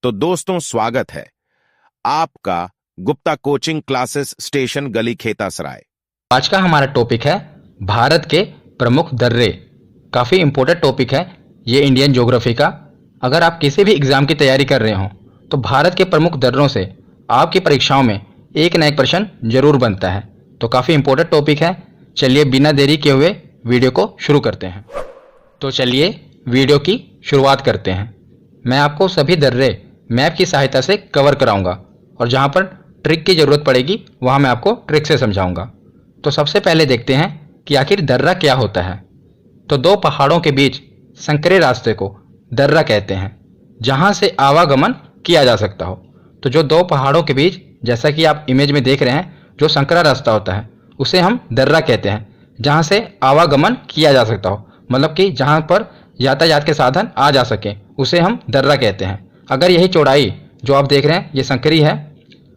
तो दोस्तों स्वागत है आपका गुप्ता कोचिंग क्लासेस स्टेशन गली खेतासराय। आज का हमारा टॉपिक है भारत के प्रमुख दर्रे। काफ़ी इम्पोर्टेंट टॉपिक है ये इंडियन ज्योग्राफी का। अगर आप किसी भी एग्ज़ाम की तैयारी कर रहे हो तो भारत के प्रमुख दर्रों से आपकी परीक्षाओं में एक ना एक प्रश्न जरूर बनता है। तो काफ़ी इम्पोर्टेंट टॉपिक है। चलिए बिना देरी किए हुए वीडियो को शुरू करते हैं। तो चलिए वीडियो की शुरुआत करते हैं। मैं आपको सभी दर्रे मैप की सहायता से कवर कराऊंगा और जहां पर ट्रिक की ज़रूरत पड़ेगी वहां मैं आपको ट्रिक से समझाऊंगा। तो सबसे पहले देखते हैं कि आखिर दर्रा क्या होता है। तो दो पहाड़ों के बीच संकरे रास्ते को दर्रा कहते हैं, जहां से आवागमन किया जा सकता हो। तो जो दो पहाड़ों के बीच, जैसा कि आप इमेज में देख रहे हैं, जो संकरा रास्ता होता है उसे हम दर्रा कहते हैं, जहां से आवागमन किया जा सकता हो। मतलब कि जहां पर यातायात के साधन आ जा सके उसे हम दर्रा कहते हैं। अगर यही चौड़ाई जो आप देख रहे हैं ये संकरी है,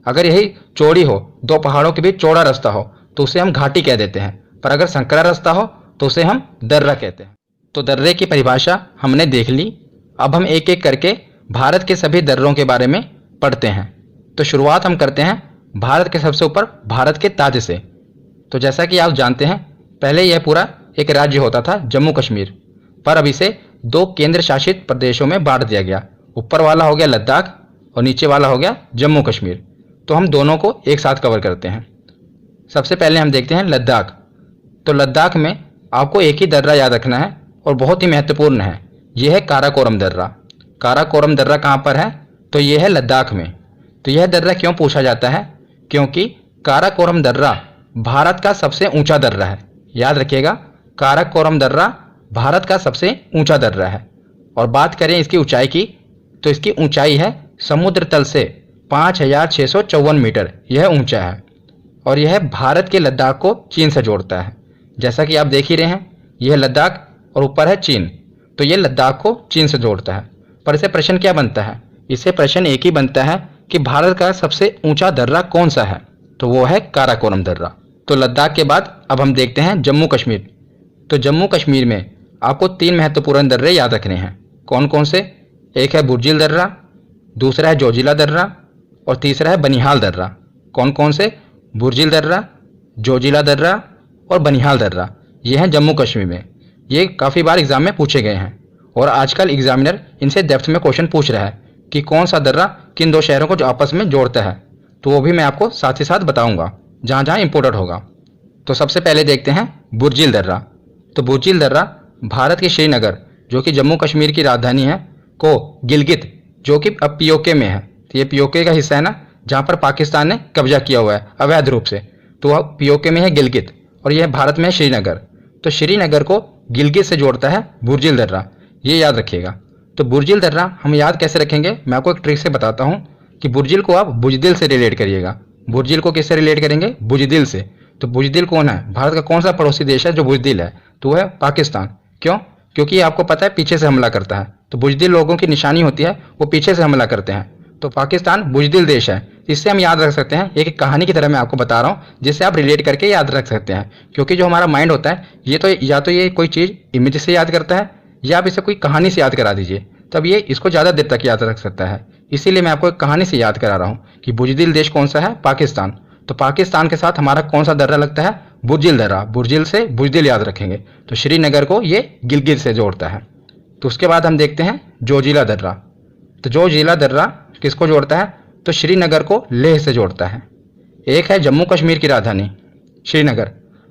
अगर यही चौड़ी हो, दो पहाड़ों के बीच चौड़ा रास्ता हो तो उसे हम घाटी कह देते हैं। पर अगर संकरा रास्ता हो तो उसे हम दर्रा कहते हैं। तो दर्रे की परिभाषा हमने देख ली। अब हम एक एक करके भारत के सभी दर्रों के बारे में पढ़ते हैं। तो शुरुआत हम करते हैं भारत के सबसे ऊपर, भारत के ताज से। तो जैसा कि आप जानते हैं, पहले यह पूरा एक राज्य होता था जम्मू कश्मीर, पर अब इसे दो केंद्र शासित प्रदेशों में बांट दिया गया। ऊपर वाला हो गया लद्दाख और नीचे वाला हो गया जम्मू कश्मीर। तो हम दोनों को एक साथ कवर करते हैं। सबसे पहले हम देखते हैं लद्दाख। तो लद्दाख में आपको एक ही दर्रा याद रखना है और बहुत ही महत्वपूर्ण है, यह है काराकोरम दर्रा। काराकोरम दर्रा कहाँ पर है? तो यह है लद्दाख में। तो यह दर्रा क्यों पूछा जाता है? क्योंकि काराकोरम दर्रा भारत का सबसे ऊंचा दर्रा है। याद रखिएगा, काराकोरम दर्रा भारत का सबसे ऊंचा दर्रा है। और बात करें इसकी ऊंचाई की, तो इसकी ऊंचाई है समुद्र तल से 5654 मीटर, यह ऊंचा है। और यह भारत के लद्दाख को चीन से जोड़ता है। जैसा कि आप देख ही रहे हैं, यह लद्दाख और ऊपर है चीन, तो यह लद्दाख को चीन से जोड़ता है। पर इसे प्रश्न क्या बनता है? इसे प्रश्न एक ही बनता है कि भारत का सबसे ऊंचा दर्रा कौन सा है, तो वो है काराकोरम दर्रा। तो लद्दाख के बाद अब हम देखते हैं जम्मू कश्मीर। तो जम्मू कश्मीर में आपको तीन महत्वपूर्ण दर्रे याद रखने हैं। कौन कौन से? एक है बुर्जिल दर्रा, दूसरा है जोजिला दर्रा और तीसरा है बनिहाल दर्रा। कौन कौन से? बुर्जिल दर्रा, जोजिला दर्रा और बनिहाल दर्रा। ये हैं जम्मू कश्मीर में। ये काफ़ी बार एग्जाम में पूछे गए हैं और आजकल एग्जामिनर इनसे डेप्थ में क्वेश्चन पूछ रहा है कि कौन सा दर्रा किन दो शहरों को जो आपस में जोड़ता है। तो वो भी मैं आपको साथ ही साथ बताऊँगा जहाँ जहाँ इंपॉर्टेंट होगा। तो सबसे पहले देखते हैं बुर्जिल दर्रा। तो बुर्जिल दर्रा भारत के श्रीनगर, जो कि जम्मू कश्मीर की राजधानी है, को गिलगित, जो कि अब पीओके में है, तो ये पीओके का हिस्सा है ना, जहाँ पर पाकिस्तान ने कब्जा किया हुआ है अवैध रूप से, तो वह पीओके में है गिलगित और यह भारत में है श्रीनगर। तो श्रीनगर को गिलगित से जोड़ता है बुर्जिल दर्रा, ये याद रखिएगा। तो बुर्जिल दर्रा हम याद कैसे रखेंगे, मैं आपको एक ट्रिक से बताता हूँ कि बुर्जिल को आप बुजदिल से रिलेट करिएगा। बुर्जिल को किससे रिलेट करेंगे? बुजदिल से। तो बुजदिल कौन है? भारत का कौन सा पड़ोसी देश है जो बुजदिल है? तो वह है पाकिस्तान। क्यों? क्योंकि आपको पता है पीछे से हमला करता है, तो बुजदिल लोगों की निशानी होती है, वो पीछे से हमला करते हैं। तो पाकिस्तान बुजदिल देश है। इससे हम याद रख सकते हैं, एक कहानी की तरह मैं आपको बता रहा हूँ जिससे आप रिलेट करके याद रख सकते हैं। क्योंकि जो हमारा माइंड होता है ये तो या तो ये कोई चीज़ इमेज से याद करता है या आप इसे कोई कहानी से याद करा दीजिए, तब ये इसको ज़्यादा देर तक याद रख सकता है। इसीलिए मैं आपको एक कहानी से याद करा रहा हूँ कि बुजदिल देश कौन सा है? पाकिस्तान। तो पाकिस्तान के साथ हमारा कौन सा दर्रा लगता है? बुर्जिल दर्रा। बुर्जिल से बुजदिल याद रखेंगे। तो श्रीनगर को ये गिलगित से जोड़ता है। तो उसके बाद हम देखते हैं जोजिला दर्रा। तो जोजिला दर्रा किसको जोड़ता है? तो श्रीनगर को लेह से जोड़ता है। एक है जम्मू कश्मीर की राजधानी श्रीनगर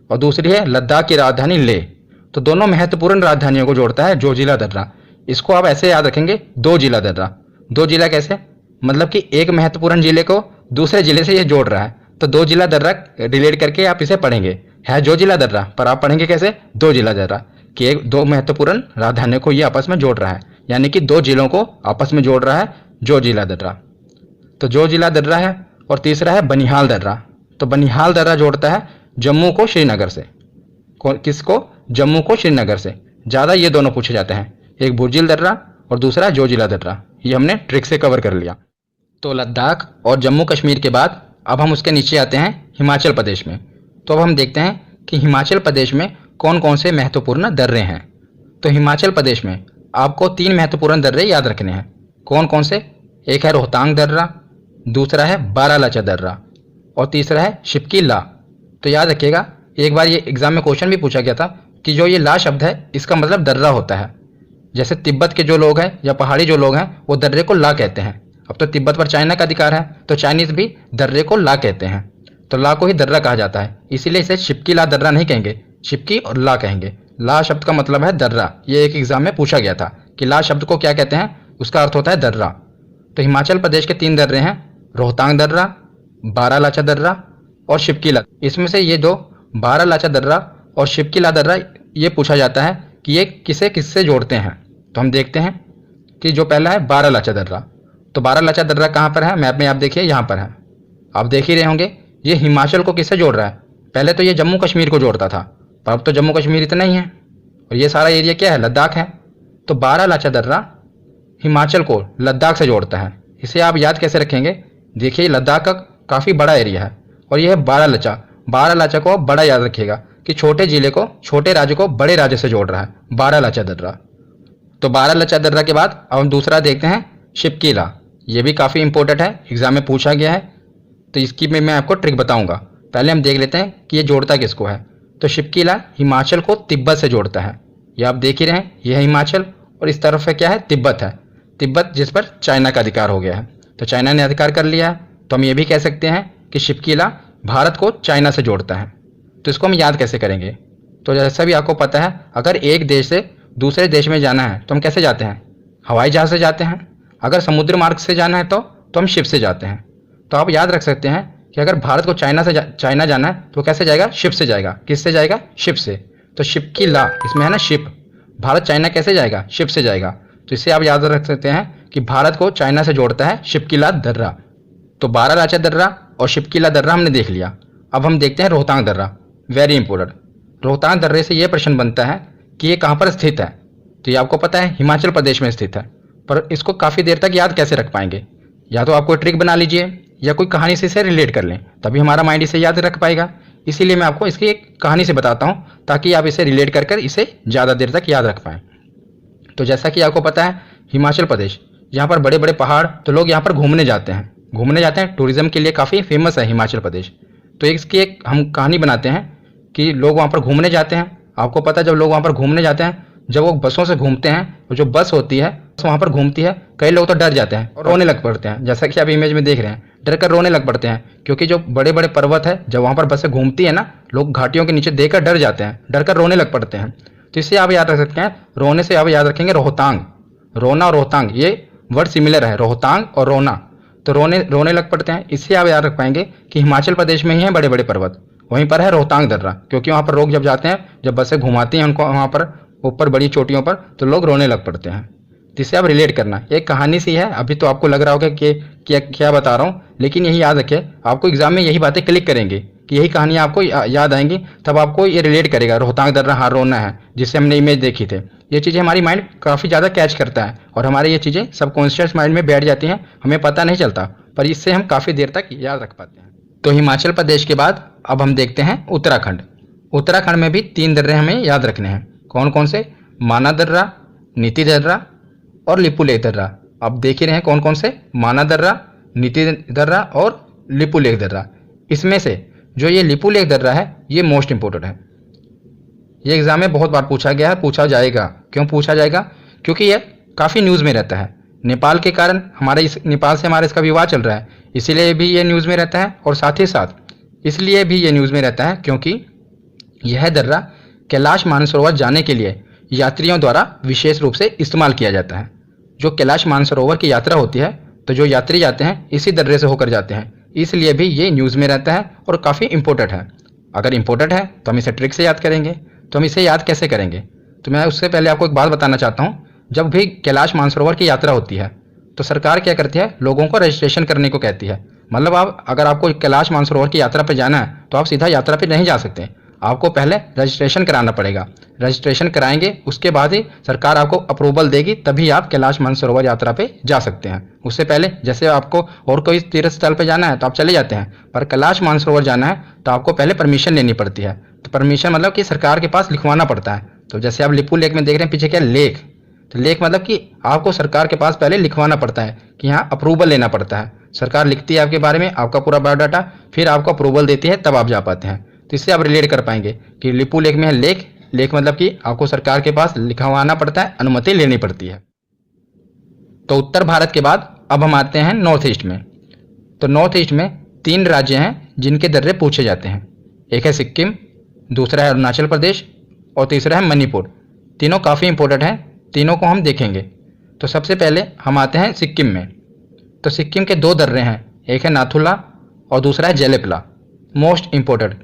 और दूसरी है लद्दाख की राजधानी लेह। तो दोनों महत्वपूर्ण राजधानियों को जोड़ता है जोजिला दर्रा। इसको आप ऐसे याद रखेंगे, दो जिला दर्रा। दो जिला कैसे? मतलब कि एक महत्वपूर्ण जिले को दूसरे जिले से ये जोड़ रहा है, तो दो जिला दर्रा रिलेट करके आप इसे पढ़ेंगे। है जो जिला दर्रा, पर आप पढ़ेंगे कैसे? दो जिला दर्रा, कि एक दो महत्वपूर्ण राजधानियों को ये आपस में जोड़ रहा है, यानी कि दो जिलों को आपस में जोड़ रहा है जो जिला दर्रा। तो जो जिला दर्रा है। और तीसरा है बनिहाल दर्रा। तो बनिहाल दर्रा जोड़ता है जम्मू को श्रीनगर से। किसको? जम्मू को श्रीनगर से। ज़्यादा ये दोनों पूछे जाते हैं, एक बुर्जिल दर्रा और दूसरा जोजिला दर्रा। ये हमने ट्रिक से कवर कर लिया। तो लद्दाख और जम्मू कश्मीर के बाद अब हम उसके नीचे आते हैं हिमाचल प्रदेश में। तो अब हम देखते हैं कि हिमाचल प्रदेश में कौन कौन से महत्वपूर्ण दर्रे हैं। तो हिमाचल प्रदेश में आपको तीन महत्वपूर्ण दर्रे याद रखने हैं। कौन कौन से? एक है रोहतांग दर्रा, दूसरा है बारालाचा दर्रा और तीसरा है शिपकी ला। तो याद रखिएगा, एक बार ये एग्जाम में क्वेश्चन भी पूछा गया था कि जो ये ला शब्द है इसका मतलब दर्रा होता है। जैसे तिब्बत के जो लोग हैं या पहाड़ी जो लोग हैं वो दर्रे को ला कहते हैं। अब तो तिब्बत पर चाइना का अधिकार है तो चाइनीज भी दर्रे को ला कहते हैं, तो ला को ही दर्रा कहा जाता है। इसीलिए इसे शिपकी ला दर्रा नहीं कहेंगे, शिपकी और ला कहेंगे। ला शब्द का मतलब है दर्रा। ये एक एग्जाम में पूछा गया था कि ला शब्द को क्या कहते हैं, उसका अर्थ होता है दर्रा। तो हिमाचल प्रदेश के 3 दर्रे हैं, रोहतांग दर्रा, बारालाचा दर्रा और शिपकी ला। इसमें से ये दो बारालाचा दर्रा और शिपकी ला दर्रा ये पूछा जाता है कि ये किसे किससे जोड़ते हैं। तो हम देखते हैं कि जो पहला है बारालाचा दर्रा। तो बारालाचा दर्रा कहाँ पर है, मैप में आप देखिए यहाँ पर है। आप देख ही रहे होंगे ये हिमाचल को किससे जोड़ रहा है। पहले तो ये जम्मू कश्मीर को जोड़ता था, पर अब तो जम्मू कश्मीर इतना ही है और ये सारा एरिया क्या है, लद्दाख है। तो बारालाचा दर्रा हिमाचल को लद्दाख से जोड़ता है। इसे आप याद कैसे रखेंगे, देखिए लद्दाख का काफ़ी बड़ा एरिया है और यह है बारालाचा। बारालाचा को आप बड़ा याद रखिएगा कि छोटे जिले को, छोटे राज्य को बड़े राज्य से जोड़ रहा है, बारालाचा दर्रा। तो बारालाचा दर्रा के बाद अब हम दूसरा देखते हैं शिपकी ला। ये भी काफ़ी इंपॉर्टेंट है, एग्जाम में पूछा गया है, तो इसकी में मैं आपको ट्रिक बताऊंगा। पहले हम देख लेते हैं कि ये जोड़ता किसको है। तो शिपकी ला हिमाचल को तिब्बत से जोड़ता है। ये आप देख ही रहे हैं, यह है हिमाचल और इस तरफ है क्या है, तिब्बत है। तिब्बत जिस पर चाइना का अधिकार हो गया है, तो चाइना ने अधिकार कर लिया है। तो हम ये भी कह सकते हैं कि शिपकी ला भारत को चाइना से जोड़ता है। तो इसको हम याद कैसे करेंगे, तो जैसा भी आपको पता है, अगर एक देश से दूसरे देश में जाना है तो हम कैसे जाते हैं, हवाई जहाज़ से जाते हैं। अगर समुद्र मार्ग से जाना है तो हम शिप से जाते हैं। तो आप याद रख सकते हैं कि अगर भारत को चाइना जाना है तो कैसे जाएगा, शिप से जाएगा। किससे जाएगा, शिप से। तो शिप की ला इसमें है ना शिप, भारत चाइना कैसे जाएगा, शिप से जाएगा। तो इससे आप याद रख सकते हैं कि भारत को चाइना से जोड़ता है शिप की ला दर्रा। तो बारालाचा दर्रा और शिप की ला दर्रा हमने देख लिया। अब हम देखते हैं रोहतांग दर्रा, वेरी इंपॉर्टेंट। रोहतांग दर्रे से ये प्रश्न बनता है कि ये कहाँ पर स्थित है। तो ये आपको पता है हिमाचल प्रदेश में स्थित है, पर इसको काफ़ी देर तक याद कैसे रख पाएंगे। या तो आप कोई ट्रिक बना लीजिए या कोई कहानी से इसे रिलेट कर लें, तभी हमारा माइंड इसे याद रख पाएगा। इसीलिए मैं आपको इसकी एक कहानी से बताता हूँ ताकि आप इसे रिलेट कर इसे ज़्यादा देर तक याद रख पाएँ। तो जैसा कि आपको पता है हिमाचल प्रदेश, यहाँ पर बड़े बड़े पहाड़, तो लोग यहाँ पर घूमने जाते हैं, टूरिज्म के लिए काफ़ी फेमस है हिमाचल प्रदेश। तो इसकी एक हम कहानी बनाते हैं कि लोग वहाँ पर घूमने जाते हैं। आपको पता है जब लोग वहाँ पर घूमने जाते हैं, जब वो बसों से घूमते हैं, तो जो बस होती है वहाँ पर घूमती है, कई लोग तो डर जाते हैं और रोने लग पड़ते हैं। जैसा कि आप इमेज में देख रहे हैं, डर कर रोने लग पड़ते हैं, क्योंकि जो बड़े बड़े पर्वत है, जब वहाँ पर बसें घूमती है ना, लोग घाटियों के नीचे देखकर डर जाते हैं, डर कर रोने लग पड़ते हैं। तो इससे आप याद रख सकते हैं, रोने से आप याद रखेंगे रोहतांग। रोना और रोहतांग ये वर्ड सिमिलर है, रोहतांग और रोना, तो रोने लग पड़ते हैं। इससे आप याद रख पाएंगे कि हिमाचल प्रदेश में ही है बड़े बड़े पर्वत, वहीं पर है रोहतांग दर्रा, क्योंकि वहाँ पर लोग जब जाते हैं, जब बसें घुमाती हैं उनको वहाँ पर ऊपर बड़ी चोटियों पर, तो लोग रोने लग पड़ते हैं। जिससे आप रिलेट करना, एक कहानी सी है। अभी तो आपको लग रहा होगा कि क्या बता रहा हूँ, लेकिन यही याद रखें, आपको एग्जाम में यही बातें क्लिक करेंगे कि यही कहानियाँ आपको याद आएंगी, तब आपको ये रिलेट करेगा। रोहतांग दर्रा, हाँ रोना है, जिससे हमने इमेज देखी थे। ये चीज़ें हमारी माइंड काफ़ी ज़्यादा कैच करता है और हमारे ये चीज़ें सबकॉन्शियस माइंड में बैठ जाती हैं, हमें पता नहीं चलता, पर इससे हम काफ़ी देर तक याद रख पाते हैं। तो हिमाचल प्रदेश के बाद अब हम देखते हैं उत्तराखंड। उत्तराखंड में भी 3 दर्रे हमें याद रखने हैं। कौन कौन से, माना दर्रा, नीति दर्रा और लिपुलेख दर्रा। आप देख ही रहे हैं कौन कौन से, माना दर्रा, नीति दर्रा और लिपुलेख दर्रा। इसमें से जो ये लिपुलेख दर्रा है ये मोस्ट इंपॉर्टेंट है। ये एग्जाम में बहुत बार पूछा गया है, पूछा जाएगा। क्यों पूछा जाएगा, क्योंकि ये काफ़ी न्यूज़ में रहता है। नेपाल के कारण नेपाल से हमारा इसका विवाद चल रहा है, इसीलिए भी ये न्यूज़ में रहता है। और साथ ही साथ इसलिए भी ये न्यूज़ में रहता है क्योंकि यह दर्रा कैलाश मानसरोवर जाने के लिए यात्रियों द्वारा विशेष रूप से इस्तेमाल किया जाता है। जो कैलाश मानसरोवर की यात्रा होती है, तो जो यात्री जाते हैं इसी दर्रे से होकर जाते हैं, इसलिए भी ये न्यूज़ में रहता है और काफ़ी इंपॉर्टेंट है। अगर इंपॉर्टेंट है तो हम इसे ट्रिक से याद करेंगे। तो हम इसे याद कैसे करेंगे, तो मैं उससे पहले आपको एक बात बताना चाहता हूँ। जब भी कैलाश मानसरोवर की यात्रा होती है तो सरकार क्या करती है, लोगों को रजिस्ट्रेशन करने को कहती है। मतलब अगर आपको कैलाश मानसरोवर की यात्रा पर जाना है तो आप सीधा यात्रा पर नहीं जा सकते, आपको पहले रजिस्ट्रेशन कराना पड़ेगा। रजिस्ट्रेशन कराएंगे, उसके बाद ही सरकार आपको अप्रूवल देगी, तभी आप कैलाश मानसरोवर यात्रा पे जा सकते हैं। उससे पहले जैसे आपको और कोई तीर्थ स्थल पे जाना है तो आप चले जाते हैं, पर कैलाश मानसरोवर जाना है तो आपको पहले परमिशन लेनी पड़ती है। तो परमिशन मतलब कि सरकार के पास लिखवाना पड़ता है। तो जैसे आप लिपुलेख में देख रहे हैं पीछे क्या लेक, तो लेक मतलब कि आपको सरकार के पास पहले लिखवाना पड़ता है कि यहाँ अप्रूवल लेना पड़ता है। सरकार लिखती है आपके बारे में आपका पूरा बायोडाटा, फिर आपको अप्रूवल देती है, तब आप जा पाते हैं। तो इससे आप रिलेट कर पाएंगे कि लिपू लेक में है लेक, लेक मतलब कि आपको सरकार के पास लिखवाना पड़ता है, अनुमति लेनी पड़ती है। तो उत्तर भारत के बाद अब हम आते हैं नॉर्थ ईस्ट में। तो नॉर्थ ईस्ट में 3 राज्य हैं जिनके दर्रे पूछे जाते हैं। एक है सिक्किम, दूसरा है अरुणाचल प्रदेश और तीसरा है मणिपुर। तीनों काफ़ी इंपॉर्टेंट हैं, तीनों को हम देखेंगे। तो सबसे पहले हम आते हैं सिक्किम में। तो सिक्किम के 2 दर्रे हैं, एक है नाथुला और दूसरा है जेलेपला। मोस्ट इंपॉर्टेंट,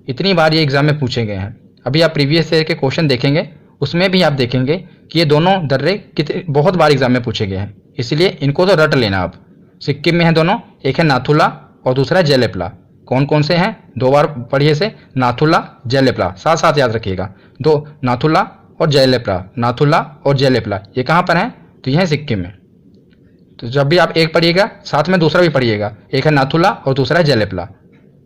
इतनी बार ये एग्जाम में पूछे गए हैं। अभी आप प्रीवियस ईयर के क्वेश्चन देखेंगे, उसमें भी आप देखेंगे कि ये दोनों दर्रे कितने बहुत बार एग्जाम में पूछे गए हैं, इसलिए इनको तो रट लेना आप। सिक्किम में है दोनों, एक है नाथुला और दूसरा है जेलेपला। कौन कौन से हैं 2 बार पढ़िए से, नाथुला जेलेपला, साथ साथ याद रखिएगा। 2 नाथुला और जेलेपला, नाथुला और जेलेपला, ये कहाँ पर हैं? तो ये है सिक्किम में। तो जब भी आप एक पढ़िएगा साथ में दूसरा भी पढ़िएगा, एक है नाथुला और दूसरा है जेलेपला।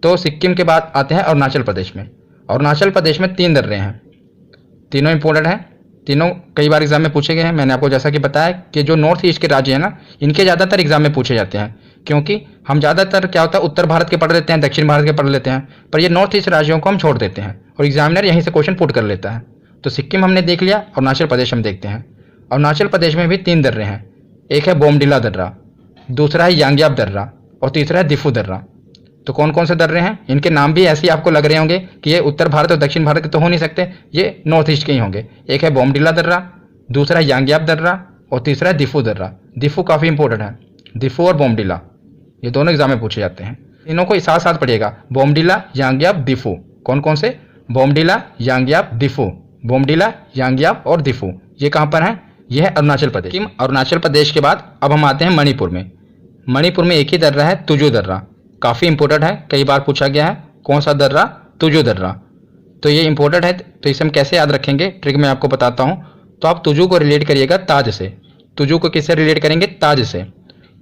तो सिक्किम के बाद आते हैं अरुणाचल प्रदेश में। अरुणाचल प्रदेश में 3 दर्रे हैं, तीनों इंपॉर्टेंट हैं, तीनों कई बार एग्जाम में पूछे गए हैं। मैंने आपको जैसा कि बताया कि जो नॉर्थ ईस्ट के राज्य हैं ना, इनके ज़्यादातर एग्जाम में पूछे जाते हैं, क्योंकि हम ज़्यादातर क्या होता है उत्तर भारत के पढ़ लेते हैं, दक्षिण भारत के पढ़ लेते हैं, पर ये नॉर्थ ईस्ट राज्यों को हम छोड़ देते हैं और एग्जामिनर यहीं से क्वेश्चन पुट कर लेता है। तो सिक्किम हमने देख लिया, अरुणाचल प्रदेश हम देखते हैं। अरुणाचल प्रदेश में भी 3 दर्रे हैं, एक है बोमडिला दर्रा, दूसरा है यांग्याप दर्रा और तीसरा है दिफू दर्रा। तो कौन कौन से दर्रे हैं? इनके नाम भी ऐसे ही आपको लग रहे होंगे कि ये उत्तर भारत और दक्षिण भारत के तो हो नहीं सकते, ये नॉर्थ ईस्ट के ही होंगे। एक है बोमडिला दर्रा, दूसरा है यांग्याप दर्रा और तीसरा है दिफू दर्रा। दिफू काफ़ी इंपॉर्टेंट है, दिफू और बोमडिला ये दोनों एग्जाम में पूछे जाते हैं। इनों को साथ साथ पढ़िएगा, बोमडिला यांग्याप दिफू। कौन कौन से? बोमडिला यांग्याप दिफू, बोमडिला यांग्याप और दिफू। ये कहाँ पर है? यह है अरुणाचल प्रदेश। अरुणाचल प्रदेश के बाद अब हम आते हैं मणिपुर में। मणिपुर में एक ही दर्रा है, तुजु दर्रा, काफ़ी इंपॉर्टेंट है, कई बार पूछा गया है। कौन सा दर्रा? तुजु दर्रा। तो ये इंपॉर्टेंट है, तो इसे हम कैसे याद रखेंगे, ट्रिक मैं आपको बताता हूँ। तो आप तुजु को रिलेट करिएगा ताज से। तुजु को किससे रिलेट करेंगे? ताज से।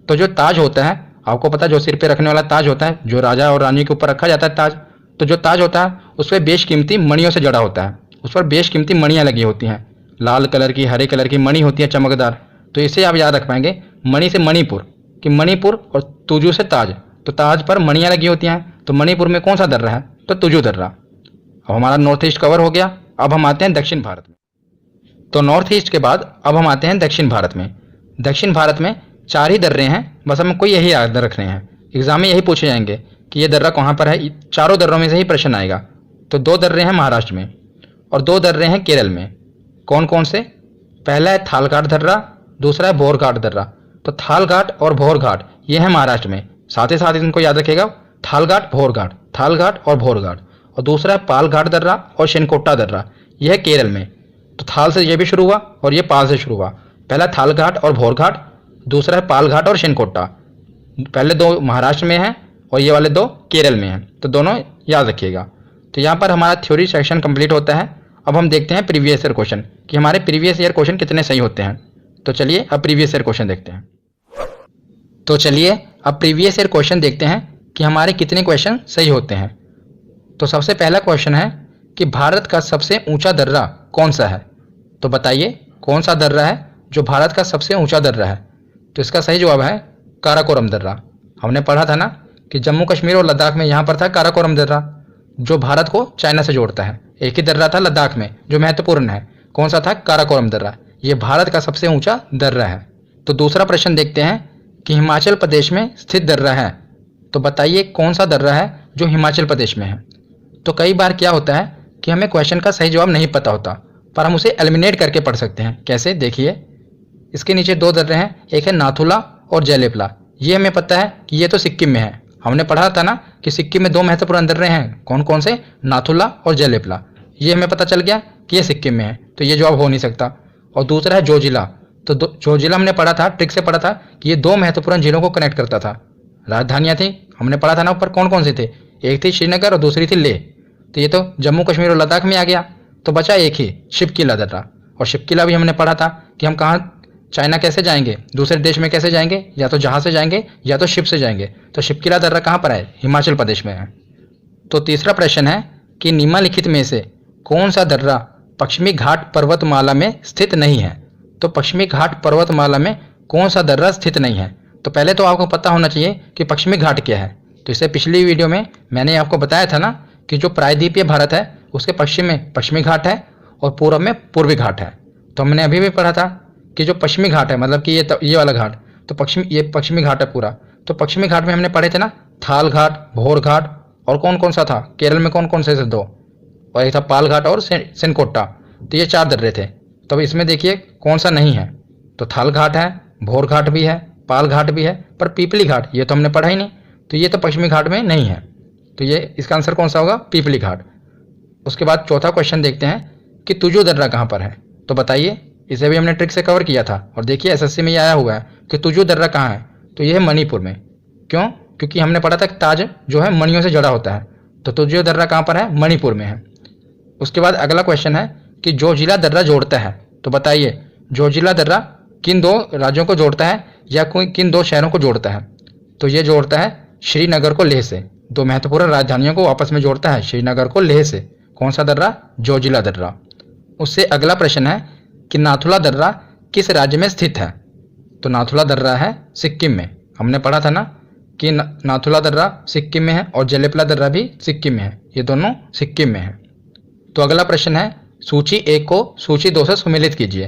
तो जो ताज होता है, आपको पता है जो सिर पे रखने वाला ताज होता है, जो राजा और रानी के ऊपर रखा जाता है ताज, तो जो ताज होता है उस पर बेशकीमती मणियों से जड़ा होता है, उस पर बेशकीमती मणियाँ लगी होती हैं, लाल कलर की, हरे कलर की मणि होती है चमकदार। तो इसे आप याद रख पाएंगे, मणि से मणिपुर, कि मणिपुर और तुजु से ताज, तो ताज पर मणियाँ लगी होती हैं। तो मणिपुर में कौन सा दर्रा है? तो तुजु दर्रा। अब हमारा नॉर्थ ईस्ट कवर हो गया, अब हम आते हैं दक्षिण भारत में। तो नॉर्थ ईस्ट के बाद अब हम आते हैं दक्षिण भारत में। दक्षिण भारत में 4 ही दर्रे हैं, बस हमको यही याद रखने हैं, एग्जाम में यही पूछे जाएंगे कि ये दर्रा कहाँ पर है। चारों दर्रों में से ही प्रश्न आएगा। तो 2 दर्रे हैं महाराष्ट्र में और 2 दर्रे हैं केरल में। कौन कौन से? पहला है थालघाट दर्रा, दूसरा है भोरघाट दर्रा। तो थालघाट और भोरघाट ये है महाराष्ट्र में, साथ ही साथ इनको याद रखिएगा, थालघाट भोरघाट, थालघाट और भोरघाट। और दूसरा है पालघाट दर्रा और शेनकोटा दर्रा, यह है केरल में। तो थाल से ये भी शुरू हुआ और ये पाल से शुरू हुआ। पहला थालघाट और भोरघाट, दूसरा है पालघाट और शेनकोटा। पहले 2 महाराष्ट्र में हैं और ये वाले 2 केरल में हैं, तो दोनों याद रखिएगा। तो यहाँ पर हमारा थ्योरी सेक्शन कंप्लीट होता है। अब हम देखते हैं प्रीवियस ईयर क्वेश्चन कि हमारे प्रीवियस ईयर क्वेश्चन कितने सही होते हैं। तो चलिए अब प्रीवियस ईयर क्वेश्चन देखते हैं। तो चलिए अब प्रीवियस ईयर क्वेश्चन देखते हैं कि हमारे कितने क्वेश्चन सही होते हैं। तो सबसे पहला क्वेश्चन है कि भारत का सबसे ऊंचा दर्रा कौन सा है? तो बताइए कौन सा दर्रा है जो भारत का सबसे ऊंचा दर्रा है? तो इसका सही जवाब है काराकोरम दर्रा। हमने पढ़ा था ना कि जम्मू कश्मीर और लद्दाख में यहाँ पर था काराकोरम दर्रा, जो भारत को चाइना से जोड़ता है। एक ही दर्रा था लद्दाख में जो महत्वपूर्ण है, कौन सा था? काराकोरम दर्रा। ये भारत का सबसे ऊंचा दर्रा है। तो दूसरा प्रश्न देखते हैं कि हिमाचल प्रदेश में स्थित दर्रा है, तो बताइए कौन सा दर्रा है जो हिमाचल प्रदेश में है? तो कई बार क्या होता है कि हमें क्वेश्चन का सही जवाब नहीं पता होता, पर हम उसे एलिमिनेट करके पढ़ सकते हैं। कैसे? देखिए, इसके नीचे 2 दर्रे हैं, एक है नाथुला और जेलेपला। ये हमें पता है कि ये तो सिक्किम में है, हमने पढ़ा था ना कि सिक्किम में 2 महत्वपूर्ण दर्रे हैं। कौन कौन से? नाथुला और जेलेपला। ये हमें पता चल गया कि ये सिक्किम में है, तो ये जवाब हो नहीं सकता। और दूसरा है जोजिला। तो जोजिला हमने पढ़ा था, ट्रिक से पढ़ा था कि ये 2 महत्वपूर्ण जिलों को कनेक्ट करता था, राजधानियाँ थी, हमने पढ़ा था ना ऊपर कौन कौन से थे, एक थी श्रीनगर और दूसरी थी लेह। तो ये तो जम्मू कश्मीर और लद्दाख में आ गया, तो बचा एक ही शिवकिला दर्रा। और शिवकिला भी हमने पढ़ा था कि हम कहाँ चाइना कैसे जाएंगे, दूसरे देश में कैसे जाएंगे, या तो जहाज से जाएंगे या तो शिप से जाएंगे। तो शिवकिला दर्रा कहाँ पर है? हिमाचल प्रदेश में है। तो तीसरा प्रश्न है कि निम्नलिखित में से कौन सा दर्रा पश्चिमी घाट पर्वतमाला में स्थित नहीं है? तो पश्चिमी घाट पर्वतमाला में कौन सा दर्रा स्थित नहीं है? तो पहले तो आपको पता होना चाहिए कि पश्चिमी घाट क्या है। तो इससे पिछली वीडियो में मैंने आपको बताया था ना कि जो प्रायद्वीपीय भारत है उसके पश्चिम में पश्चिमी घाट है और पूर्व में पूर्वी घाट है। तो हमने अभी भी पढ़ा था कि जो पश्चिमी घाट है, मतलब कि ये वाला घाट, तो ये पश्चिमी घाट है पूरा। तो पश्चिमी घाट में हमने पढ़े थे ना, थाल घाट, भोर घाट, और कौन कौन सा था केरल में, कौन कौन से थे? 2, और एक था पाल घाट और सेनकोट्टा। तो ये 4 दर्रे थे। तो अब इसमें देखिए कौन सा नहीं है। तो थाल घाट है, भोर घाट भी है, पाल घाट भी है, पर पीपली घाट ये तो हमने पढ़ा ही नहीं। तो ये तो पश्चिमी घाट में नहीं है। तो ये इसका आंसर कौन सा होगा? पीपली घाट। उसके बाद चौथा क्वेश्चन देखते हैं कि तुजो दर्रा कहाँ पर है? तो बताइए, इसे भी हमने ट्रिक से कवर किया था और देखिए एसएससी में ये आया हुआ है कि तुजो दर्रा कहाँ है। तो ये है मणिपुर में। क्यों? क्योंकि हमने पढ़ा था कि ताज जो है मणियों से जुड़ा होता है। तो तुजो दर्रा कहाँ पर है? मणिपुर में है। उसके बाद अगला क्वेश्चन है कि जोजिला दर्रा जोड़ता है। तो बताइए, जोजिला दर्रा किन 2 राज्यों को जोड़ता है या किन 2 शहरों को जोड़ता है? तो ये जोड़ता है श्रीनगर को लेह से। 2 महत्वपूर्ण राजधानियों को आपस में जोड़ता है, श्रीनगर को लेह से। कौन सा दर्रा? जोजिला दर्रा। उससे अगला प्रश्न है कि नाथुला दर्रा किस राज्य में स्थित है? तो नाथुला दर्रा है सिक्किम में। हमने पढ़ा था ना कि नाथुला दर्रा सिक्किम में है और जलेपला दर्रा भी सिक्किम में है। ये दोनों सिक्किम में है। तो अगला प्रश्न है, सूची 1 को सूची 2 से सुमेलित कीजिए।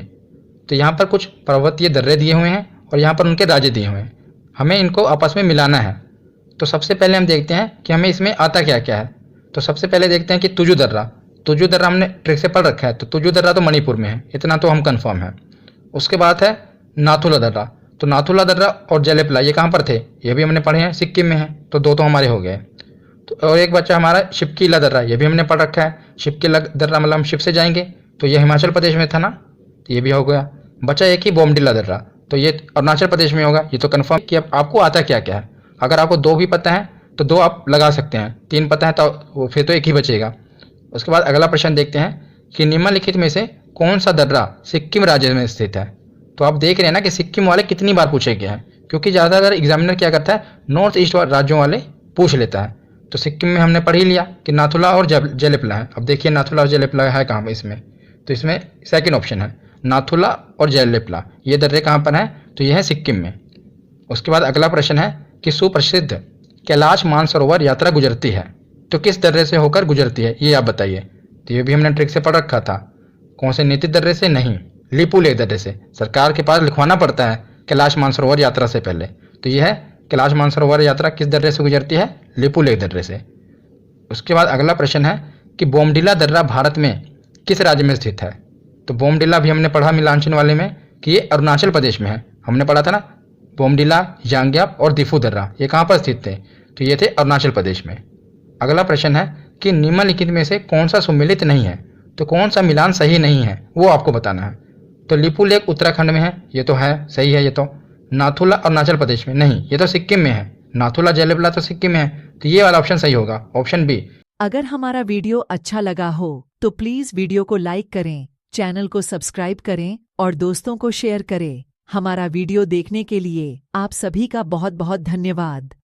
तो यहाँ पर कुछ पर्वतीय दर्रे दिए हुए हैं और यहाँ पर उनके राज्य दिए हुए हैं। हमें इनको आपस में मिलाना है। तो सबसे पहले हम देखते हैं कि हमें इसमें आता क्या क्या है। तो सबसे पहले देखते हैं कि तुजु दर्रा। तुजु दर्रा हमने ट्रिक से पढ़ रखा है। तो तुजु दर्रा तो मणिपुर में है, इतना तो हम कंफर्म है। उसके बाद है नाथुला दर्रा। तो नाथुला दर्रा और जलेपला ये कहाँ पर थे? ये भी हमने पढ़े हैं, सिक्किम में है। तो 2 तो हमारे हो गए। तो और एक बच्चा हमारा शिपकीला दर्रा, ये भी हमने पढ़ रखा है। शिपकीला दर्रा मतलब हम शिप से जाएंगे, तो ये हिमाचल प्रदेश में था ना, तो ये भी हो गया। बचा एक ही बोमडिला दर्रा, तो ये अरुणाचल प्रदेश में होगा। ये तो कंफर्म कि अब आपको आता क्या क्या है। अगर आपको 2 भी पता है तो 2 आप लगा सकते हैं, 3 पता है तो फिर तो एक ही बचेगा। उसके बाद अगला प्रश्न देखते हैं कि निम्नलिखित में से कौन सा दर्रा सिक्किम राज्य में स्थित है? तो आप देख रहे हैं ना कि सिक्किम वाले कितनी बार पूछे गए हैं, क्योंकि ज़्यादातर एग्जामिनर क्या करता है, नॉर्थ ईस्ट राज्यों वाले पूछ लेता है। तो सिक्किम में हमने पढ़ ही लिया कि नाथुला और जलेपला है। अब देखिए नाथुला और जलेपला है कहाँ पर इसमें? तो इसमें सेकंड ऑप्शन है नाथुला और जलेपला, ये दर्रे कहाँ पर हैं? तो ये है सिक्किम में। उसके बाद अगला प्रश्न है कि सुप्रसिद्ध कैलाश मानसरोवर यात्रा गुजरती है, तो किस दर्रे से होकर गुजरती है, ये आप बताइए। तो ये भी हमने ट्रिक से पढ़ रखा था। कौन से नीति दर्रे से? नहीं, लिपुलेख दर्रे से। सरकार के पास लिखवाना पड़ता है कैलाश मानसरोवर यात्रा से पहले। तो यह है कैलाश मानसरोवर यात्रा किस दर्रे से गुजरती है? लिपुलेख दर्रे से। उसके बाद अगला प्रश्न है कि बोमडिला दर्रा भारत में किस राज्य में स्थित है? तो बोमडिला भी हमने पढ़ा मिलांचन वाले में कि ये अरुणाचल प्रदेश में है। हमने पढ़ा था ना, बोमडिला, यांग्याप और दिफू दर्रा ये कहाँ पर स्थित थे? तो ये थे अरुणाचल प्रदेश में। अगला प्रश्न है कि निम्नलिखित में से कौन सा सुमेलित नहीं है? तो कौन सा मिलान सही नहीं है वो आपको बताना है। तो लिपुलेख उत्तराखंड में है, ये तो है, सही है। ये तो नाथुला अरुणाचल प्रदेश में नहीं, ये तो सिक्किम में है। नाथुला जलेपला तो सिक्किम में है, तो ये वाला ऑप्शन सही होगा, ऑप्शन बी। अगर हमारा वीडियो अच्छा लगा हो तो प्लीज वीडियो को लाइक करें, चैनल को सब्सक्राइब करें और दोस्तों को शेयर करें। हमारा वीडियो देखने के लिए आप सभी का बहुत बहुत धन्यवाद।